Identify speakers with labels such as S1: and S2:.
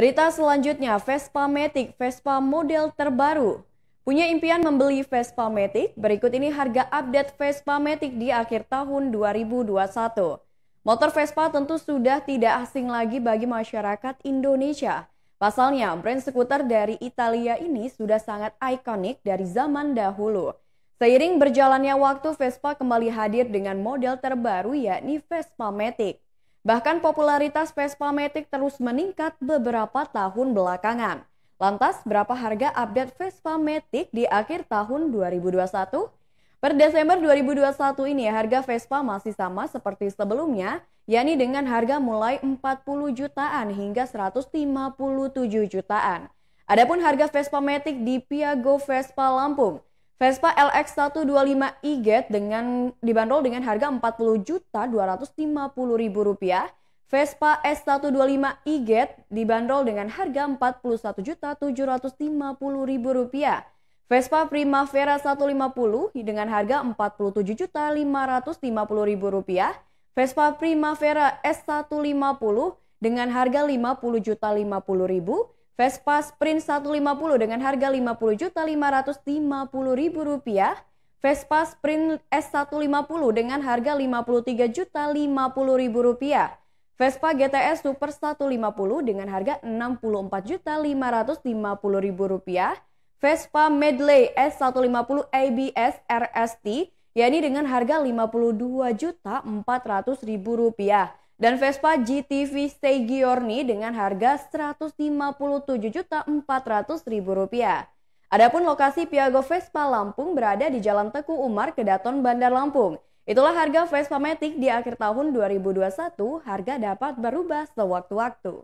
S1: Berita selanjutnya, Vespa Matic, Vespa model terbaru. Punya impian membeli Vespa Matic? Berikut ini harga update Vespa Matic di akhir tahun 2021. Motor Vespa tentu sudah tidak asing lagi bagi masyarakat Indonesia. Pasalnya, brand skuter dari Italia ini sudah sangat ikonik dari zaman dahulu. Seiring berjalannya waktu, Vespa kembali hadir dengan model terbaru yakni Vespa Matic. Bahkan popularitas Vespa Matic terus meningkat beberapa tahun belakangan. Lantas, berapa harga update Vespa Matic di akhir tahun 2021? Per Desember 2021 ini harga Vespa masih sama seperti sebelumnya, yakni dengan harga mulai 40 jutaan hingga 157 jutaan. Adapun harga Vespa Matic di Piaggio Vespa Lampung, Vespa LX125 e-Get dibanderol dengan harga Rp40.250.000. Vespa S125 e-Get dibanderol dengan harga Rp41.750.000. Vespa Primavera 150 dengan harga Rp47.550.000. Vespa Primavera S150 dengan harga Rp50.050.000. Vespa Sprint 150 dengan harga Rp50.550.000. Vespa Sprint S150 dengan harga Rp53.050.000. Vespa GTS Super 150 dengan harga Rp64.550.000. Vespa Medley S150 ABS RST yakni dengan harga Rp52.400.000. Dan Vespa GTV Stegiorni dengan harga Rp157.400.000. Adapun lokasi Piaggio Vespa Lampung berada di Jalan Teguh Umar, Kedaton, Bandar Lampung. Itulah harga Vespa Matic di akhir tahun 2021, harga dapat berubah sewaktu-waktu.